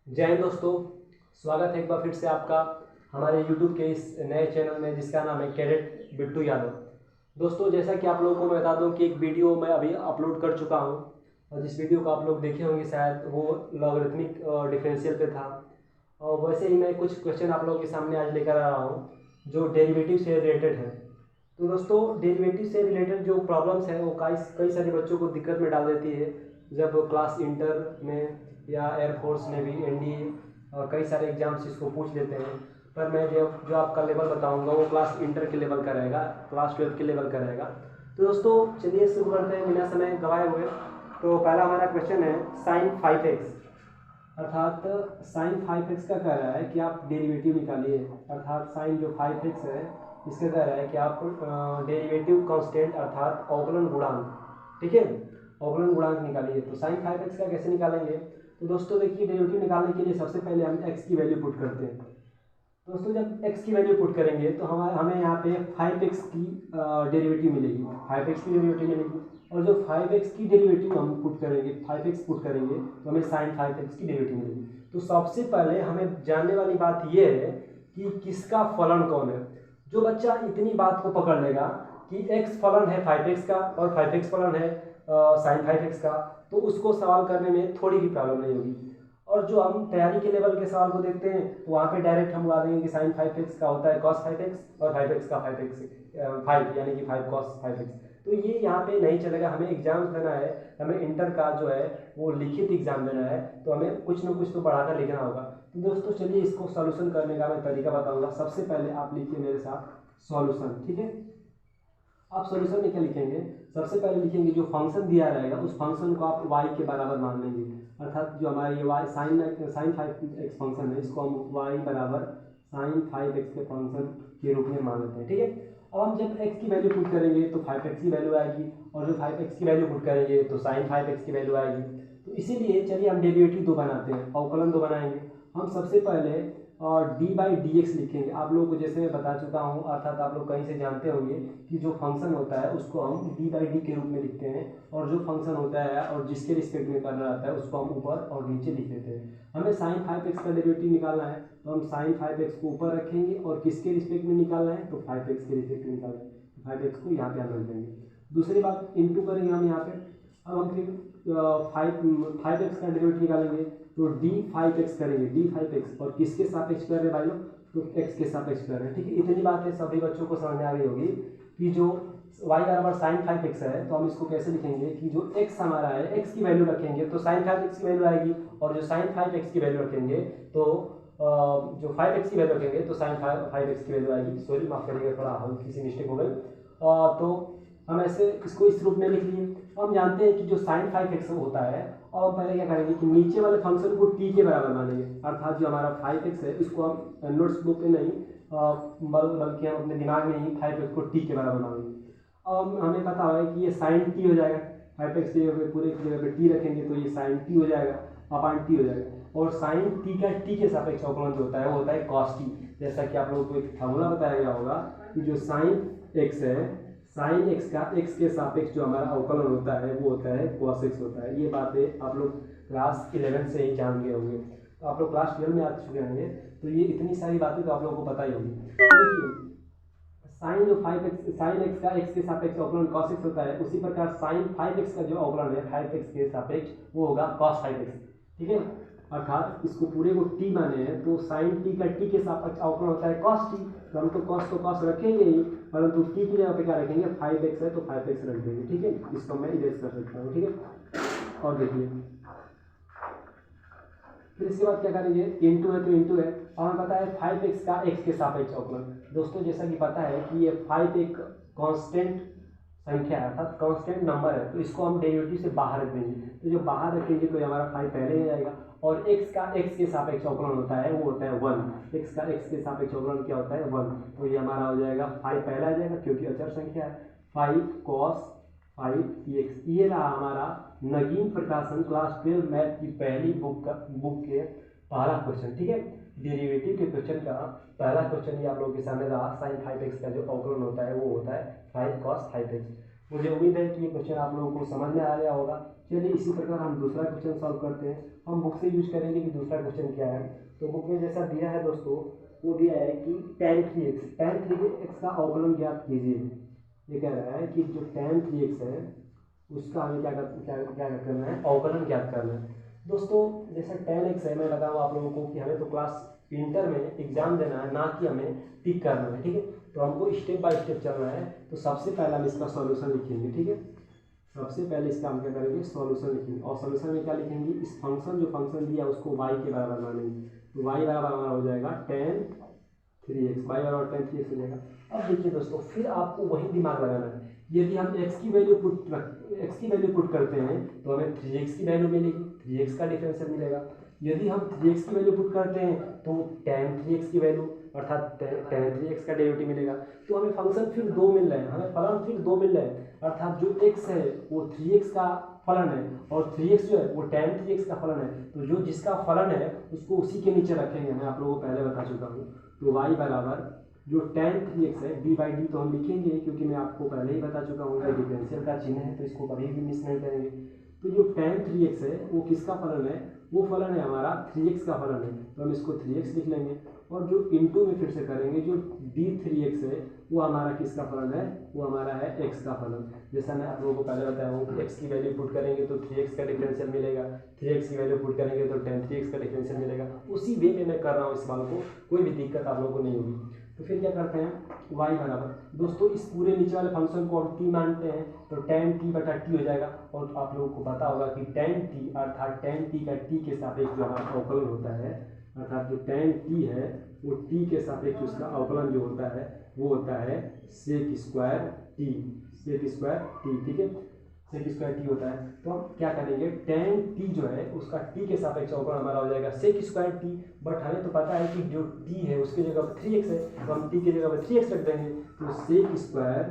जय हिंद दोस्तों। स्वागत है एक बार फिर से आपका हमारे YouTube के इस नए चैनल में जिसका नाम है कैडेट बिट्टू यादव। दोस्तों, जैसा कि आप लोगों को मैं बता दूं कि एक वीडियो मैं अभी अपलोड कर चुका हूं और जिस वीडियो को आप लोग देखे होंगे शायद वो लॉगरिथमिक डिफरेंशियल पे था। और वैसे ही मैं कुछ क्वेश्चन आप लोगों के सामने आज लेकर आ रहा हूँ जो डेरिवेटिव से रिलेटेड है। तो दोस्तों, डेरिवेटिव से रिलेटेड जो प्रॉब्लम्स हैं वो कई सारे बच्चों को दिक्कत में डाल देती है जब क्लास इंटर में या एयरफोर्स नेवी एनडीए और कई सारे एग्जाम्स इसको पूछ लेते हैं। पर मैं जो आपका लेवल बताऊंगा वो क्लास इंटर के लेवल का रहेगा, क्लास 12 के लेवल का रहेगा। तो दोस्तों चलिए शुरू करते हैं बिना समय गवाए हुए। तो पहला हमारा क्वेश्चन है साइन 5x, अर्थात साइन 5x का कह रहा है कि आप डेरिवेटिव निकालिए। अर्थात साइन जो 5x है इसका कह रहा है कि आप डेरिवेटिव कांस्टेंट अर्थात अवकलन गुणांक, ठीक है, अवकलन गुणांक निकालिए। तो साइन 5x का कैसे निकालेंगे? तो दोस्तों देखिए, डेरिवेटिव निकालने के लिए सबसे पहले हम x की वैल्यू पुट करते हैं। दोस्तों जब x की वैल्यू पुट करेंगे तो हमें यहाँ पे 5x की डेरिवेटिव मिलेगी, 5x की डेरिवेटिव मिलेगी। और जो 5x की डेरिवेटिव हम पुट करेंगे, 5x पुट करेंगे तो हमें साइन 5x की डेरिवेटिव मिलेगी। तो सबसे पहले हमें जानने वाली बात यह है कि किसका फलन कौन है। जो बच्चा इतनी बात को पकड़ लेगा कि x फलन है 5x का और 5x फलन है साइन 5x का, तो उसको सवाल करने में थोड़ी भी प्रॉब्लम नहीं होगी। और जो हम तैयारी के लेवल के सवाल को देखते हैं तो वहाँ पे डायरेक्ट हम उड़ा देंगे कि साइन 5x का होता है cos 5x और 5x का 5 यानी कि 5 cos 5x। तो ये यहाँ पे नहीं चलेगा। हमें एग्जाम देना है, हमें इंटर का जो है वो लिखित एग्जाम देना है, तो हमें कुछ ना कुछ तो बढ़ाकर लिखना होगा। तो दोस्तों चलिए इसको सॉल्यूशन करने का मैं तरीका बताऊंगा। सबसे पहले आप लिखिए मेरे साथ सॉल्यूशन, ठीक है। आप सॉल्यूशन में क्या लिखेंगे? सबसे पहले लिखेंगे जो फंक्शन दिया रहेगा उस फंक्शन को आप y के बराबर मान लेंगे। अर्थात जो हमारे ये y साइन 5x फंक्शन है इसको हम y बराबर साइन 5x के फंक्शन के रूप में मान लेते हैं, ठीक है। अब हम जब x की वैल्यू पुट करेंगे तो 5x की वैल्यू आएगी और जो 5x की वैल्यू पुट करेंगे तो साइन 5x की वैल्यू आएगी। तो इसीलिए चलिए हम डेरिवेटिव दो बनाते हैं, अवकलन दो बनाएंगे। हम सबसे पहले और डी बाई डी एक्स लिखेंगे। आप लोगों को जैसे मैं बता चुका हूँ, अर्थात आप लोग कहीं से जानते होंगे कि जो फंक्शन होता है उसको हम डी बाई डी के रूप में लिखते हैं और जो फंक्शन होता है और जिसके रिस्पेक्ट में करना रहता है उसको हम ऊपर और नीचे लिख लेते हैं। हमें साइन 5x का डेरिवेटिव निकालना है तो हम साइन 5x को ऊपर रखेंगे और किसके रिस्पेक्ट में निकालना है तो 5x के रिस्पेक्ट में निकालना है। 5x को यहाँ पे हम रख देंगे। दूसरी बात इंटू करेंगे हम यहाँ पे। अब हम फिर 5x का डेरिवेटिव निकालेंगे तो d5x करेंगे, d5x और किसके सापेक्ष कर रहे हैं भाई लोग? तो x के सापेक्ष कर रहे हैं, ठीक है। इतनी बात है सभी बच्चों को समझ में आ गई होगी कि जो y बराबर साइन 5x है तो हम इसको कैसे लिखेंगे कि जो x हमारा है x की वैल्यू रखेंगे तो साइन 5x की वैल्यू आएगी और जो साइन 5x की वैल्यू रखेंगे तो जो 5x की वैल्यू रखेंगे तो साइन 5x की वैल्यू आएगी। सॉरी माफ करिएगा, थोड़ा हल्की सी मिस्टेक हो गई। तो हम ऐसे इसको इस रूप में लिख लिए। हम जानते हैं कि जो साइन 5x होता है और हम पहले क्या करेंगे कि नीचे वाले फंक्शन को t के बराबर मानेंगे। अर्थात जो हमारा 5x है इसको हम नोट्स बुक में नहीं बल्कि हम अपने दिमाग में ही 5x को t के बराबर मानेंगे। अब हमें पता है कि ये साइन t हो जाएगा, 5x की जगह पे पूरे की जगह पे t रखेंगे तो ये साइन t हो जाएगा, अपान t हो जाएगा। और साइन t का t के सापेक्ष अवकलन जो होता है वो होता है cos t। जैसा कि आप लोगों को एक फार्मूला बताया गया होगा कि जो साइन x है, साइन x का x के सापेक्ष जो हमारा अवकलन होता है वो होता है cos x होता है। ये बातें आप लोग क्लास 11 से ही जान गए होंगे, तो आप लोग क्लास 12 में आ चुके होंगे तो ये इतनी सारी बातें तो आप लोगों को पता ही होगी। देखिए साइन जो 5x साइन x का x के सापेक्ष अवकलन cos x होता है, उसी प्रकार साइन 5x का जो अवकलन है 5x के सापेक्ष वो होगा cos 5x, ठीक है। अर्थात इसको पूरे को t माने हैं तो साइन t का t के सापेक्ष अवकलन होता है cos t। तो हम तो cos रखेंगे ही, परंतु t की जगह पे क्या रखेंगे? 5x है तो 5x रख देंगे, ठीक है। इसको मैं इरेज कर सकता हूँ, ठीक है। और देखिए फिर इसके बाद क्या करेंगे? इंटू है तो इंटू है और हमें पता है 5x का x के सापेक्ष अवकलन। दोस्तों जैसा कि पता है कि ये 5 एक कांस्टेंट संख्या है अर्थात कांस्टेंट नंबर है, तो इसको हम डेरिवेटिव से बाहर रख देंगे। तो जो बाहर रखेंगे तो हमारा 5 पहले ही आएगा और x का x के सापेक्ष अवकलन होता है वो होता है 1। x का x के सापेक्ष अवकलन क्या होता है? 1। तो ये हमारा हो जाएगा 5 पहला आ जाएगा क्योंकि अचर संख्या है, 5 cos 5x। ये रहा हमारा नगीन प्रकाशन क्लास 12 मैथ की पहली बुक के पहला क्वेश्चन, ठीक है। डेरिवेटिव के क्वेश्चन का पहला क्वेश्चन ये आप लोगों के सामने रहा। साइन 5x का जो अवकलन होता है वो होता है 5 cos 5x। मुझे उम्मीद है कि ये क्वेश्चन आप लोगों को समझ में आ गया होगा। चलिए इसी प्रकार हम दूसरा क्वेश्चन सॉल्व करते हैं। हम बुक से यूज करेंगे कि दूसरा क्वेश्चन क्या है। तो बुक में जैसा दिया है दोस्तों, वो दिया है कि tan 3x का अवकलन ज्ञात कीजिए। ये कह रहा है कि जो tan 3x है उसका हमें क्या करना है, अवकलन ज्ञात करना है। दोस्तों जैसा tan x है, मैं बताऊँ आप लोगों को कि हमें तो क्लास इंटर में एग्जाम देना है, ना कि हमें टिक करना है। ठीक है, तो हमको स्टेप बाय स्टेप चलना है। तो सबसे पहले हम इसका सॉल्यूशन लिखेंगे। ठीक है, सबसे पहले इसका हम क्या करेंगे, सॉल्यूशन लिखेंगे। और सॉल्यूशन में क्या लिखेंगे, इस फंक्शन जो फंक्शन दिया उसको y के बराबर मानेंगे। तो y बराबर हमारा हो जाएगा tan 3x, y बराबर tan 3x हो जाएगा। अब देखिए दोस्तों, फिर आपको वही दिमाग लगाना है। यदि हम x की वैल्यू पुट करते हैं तो हमें 3x की वैल्यू मिलेगी, 3x का डिफरेंशियल मिलेगा। यदि हम 3x की वैल्यू पुट करते हैं तो tan 3x की वैल्यू अर्थात tan 3x का डेरिवेटिव मिलेगा। तो हमें फंक्शन फिर दो मिल रहे हैं, हमें फलन फिर दो मिल रहे हैं। अर्थात जो x है वो 3x का फलन है और 3x जो है वो tan 3x का फलन है। तो जो जिसका फलन है उसको उसी के नीचे रखेंगे। मैं आप लोगों को पहले बता चुका हूँ। तो y बराबर जो tan 3x है डी बाई डी तो हम लिखेंगे, क्योंकि मैं आपको पहले ही बता चुका हूँ कि डिफरेंशियल का चिन्ह है तो इसको कभी भी मिस नहीं करेंगे। तो जो tan 3x है वो किसका फलन है, वो फलन है हमारा 3x का फलन है। तो हम इसको 3x लिख लेंगे। और जो इनटू में फिर से करेंगे, जो d3x है वो हमारा किसका फलन है, वो हमारा है x का फलन। जैसा मैं आप लोगों को पहले बताया हूँ कि x की वैल्यू पुट करेंगे तो 3x का डिफरेंशियल मिलेगा, 3x की वैल्यू पुट करेंगे तो tan 3x का डिफरेंशियल मिलेगा। उसी वे में मैं कर रहा हूँ इस बात को, कोई भी दिक्कत आप लोगों को नहीं होगी। तो फिर क्या करते हैं, y बराबर दोस्तों इस पूरे नीचे वाले फंक्शन को हम t मानते हैं तो tan t बटा t हो जाएगा। और आप लोगों को पता होगा कि tan t अर्थात tan t का t के सापेक्ष जो हमारा अवकलन होता है, अर्थात जो tan t है वो t के सापेक्ष उसका अवकलन जो होता है वो होता है sec square t, sec square t। ठीक है, sec स्क्वायर t होता है। तो हम क्या करेंगे, tan t जो है उसका t के सापेक्ष अवकलन हमारा हो जाएगा sec स्क्वायर t। बट हमें तो पता है कि जो t है उसकी जगह पर 3x है, तो हम t की जगह पर 3x रख देंगे। तो sec स्क्वायर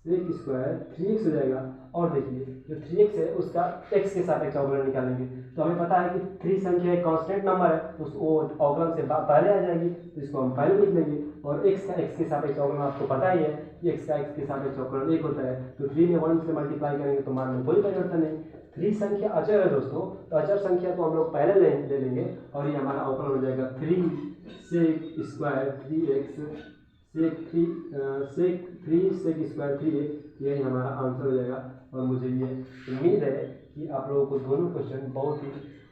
3x हो जाएगा। और देखिए जो 3x है उसका x के सापेक्ष अवकलन निकालेंगे। तो हमें पता है कि 3 संख्या एक कांस्टेंट नंबर है तो वो अवकलन से पहले आ जाएगी, तो इसको हम पहले लिख लेंगे। और x का x के सापेक्ष अवकलन आपको पता ही है कि x का x के सापेक्ष अवकलन 1 होता है। तो 3 में 1 से मल्टीप्लाई करेंगे तो मान में कोई परिवर्तन नहीं। 3 संख्या अचर है दोस्तों, तो अचर संख्या को हम लोग पहले ले लेंगे और ये हमारा अवकलन हो जाएगा 3 sec square 3x sec square 3x। यही हमारा आंसर हो जाएगा। और मुझे ये उम्मीद है कि आप लोगों को दोनों क्वेश्चन बहुत ही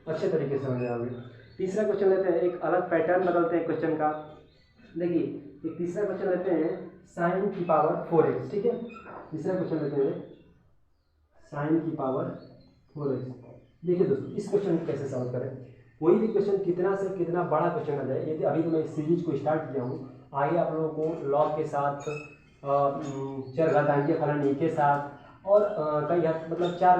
अच्छे तरीके से समझ आएंगे। तीसरा क्वेश्चन लेते हैं, एक अलग पैटर्न बदलते हैं क्वेश्चन का। देखिए एक तीसरा क्वेश्चन लेते हैं sin की पावर 4x। ठीक है, तीसरा क्वेश्चन लेते हैं sin की पावर 4x। देखिए दोस्तों इस क्वेश्चन को कैसे सॉल्व करें। कोई भी क्वेश्चन कितना से कितना बड़ा क्वेश्चन आ जाए, यदि अभी तो मैं इस सीरीज को स्टार्ट किया हूँ, आगे आप लोगों को लॉग के साथ चरघातांकीय फलन ई के साथ और कई मतलब चार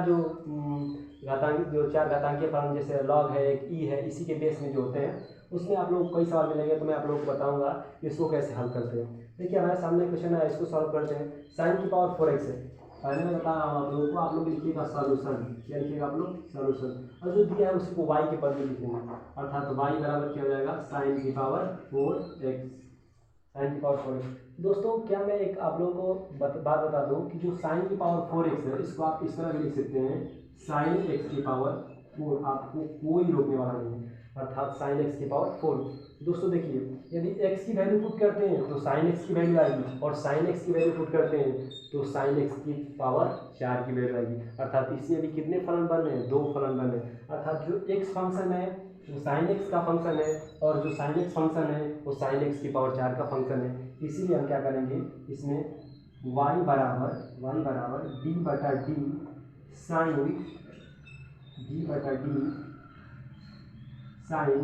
घातांकीय फलन जैसे लॉग है, एक ई है, इसी के बेस में जो होते हैं उसमें आप लोगों को कई सवाल मिलेंगे। तो मैं आप लोगों को बताऊंगा कि इसको कैसे हल करते हैं। देखिए हमारे सामने क्वेश्चन है, इसको सॉल्व करते हैं। sin की पावर 4x है, पहले मैं बता रहा हूँ आप लोगों को। आप लोग लिखिएगा सॉल्यूशन, क्या लिखिएगा आप लोग, सॉल्यूशन। और जो दिया है उसी को y के पद में लिखेंगे, अर्थात y बराबर क्या हो जाएगा, sin की पावर 4x, sin की पावर 4x। दोस्तों क्या मैं एक आप लोगों को बात बता दूं कि जो sin की पावर 4x है इसको आप इस तरह भी लिख सकते हैं sin x की पावर 4, आपको कोई रोकने वाला नहीं है, अर्थात sin x की पावर 4। दोस्तों देखिए यदि x की वैल्यू पुट करते हैं तो sin x की वैल्यू आएगी, और sin x की वैल्यू पुट करते हैं तो sin x की पावर 4 की वैल्यू आएगी। अर्थात इसमें भी कितने फलन बन रहे हैं, 2 फलन बन रहे हैं। अर्थात जो x फंक्शन है वो sin x का फंक्शन है, और जो sin x फंक्शन है वो sin x की पावर 4 का फंक्शन है। इसीलिए हम क्या करेंगे, इसमें y बराबर d बटा d साइन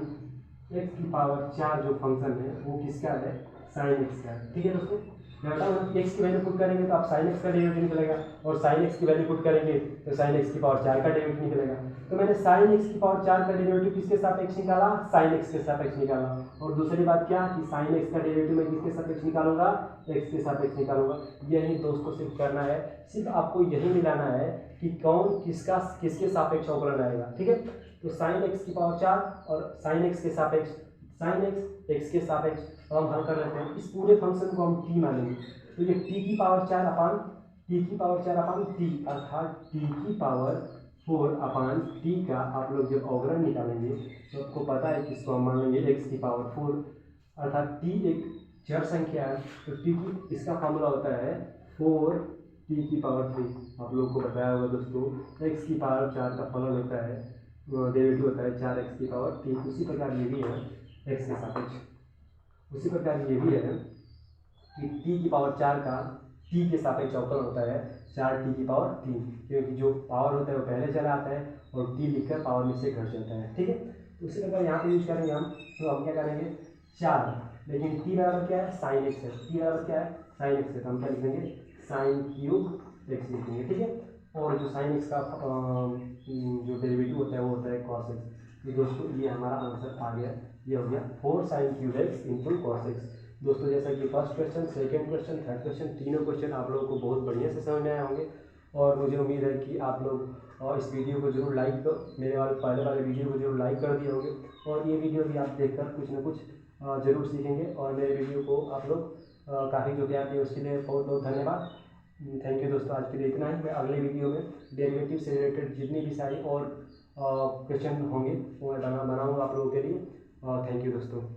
x की पावर 4 जो फंक्शन है वो किसका है, sin x का है। ठीक है दोस्तों, मैं बताऊँ x की वैल्यू पुट करेंगे तो आप sin x का डेरिवेटिव निकलेगा, और sin x की वैल्यू पुट करेंगे तो sin x की पावर 4 का डेरिवेटिव निकलेगा। तो मैंने sin x की पावर 4 का डेरिवेटिव किसके सापेक्ष निकाला, sin x के सापेक्ष निकाला। और दूसरी बात क्या कि sin x का डेरिवेटिव मैं किसके सापेक्ष निकालूंगा, x के सापेक्ष निकालूंगा। यही दोस्तों सिर्फ करना है, सिर्फ आपको यही मिलाना है कि कौन किसके सापेक्ष अवकलन आएगा। ठीक है, तो sin x की पावर 4 और sin x के सापेक्ष sin x के सापेक्ष हम हल कर लेते हैं। इस पूरे फंक्शन को हम t मानेंगे, तो ये t की पावर 4 अपान टी की पावर 4 अपान टी, अर्थात टी की पावर 4 अपान टी का आप लोग जब अवकलन निकालेंगे तो आपको पता है कि इसको हम मान लेंगे एक्स की पावर 4, अर्थात टी एक चर संख्या है तो टी की इसका फार्मूला होता है 4 टी की पावर 3। आप लोग को बताया होगा दोस्तों, एक्स की पावर 4 का फलन होता है, डेरिवेटिव होता है 4x की पावर 3। उसी प्रकार ये भी है एक्स के सापेक्ष, उसी प्रकार ये भी है कि टी की पावर 4 का टी के सापेक्ष अवकलन होता है 4t की पावर 3, क्योंकि जो पावर होता है वो पहले चला आता है और टी लिखकर पावर में से घट जाता है। ठीक है, तो उसी प्रकार यहाँ पे यूज करेंगे हम, तो हम क्या करेंगे 4, लेकिन टी बराबर क्या है साइन एक्स है, टी बराबर क्या है साइन एक्स है, तो हम क्या लिखेंगे साइन क्यूब एक्स लिखेंगे। ठीक है, और जो साइन एक्स का जो डेरिवेटिव होता है वो होता है कॉस एक्स। तो दोस्तों ये हमारा आंसर आ गया, ये हो गया 4 sine cube x into cos x. दोस्तों जैसा कि first question, second question, third question, तीनों क्वेश्चन आप लोगों को बहुत बढ़िया से समझ में आए होंगे और मुझे उम्मीद है कि आप लोग इस वीडियो को जरूर लाइक कर, मेरे वाले पहले वाले वीडियो को जरूर लाइक कर दिए होंगे और ये वीडियो भी आप देखकर कुछ ना कुछ जरूर सीखेंगे और मेरे वीडियो को आप लोग काफ़ी जो प्यार दिए उसके लिए बहुत बहुत धन्यवाद। थैंक यू दोस्तों, आज के लिए इतना ही। मैं अगले वीडियो में डेरिवेटिव से रिलेटेड जितनी भी सारी और क्वेश्चन होंगे वो मैं बनाऊँगा आप लोगों के लिए। थैंक यू दोस्तों।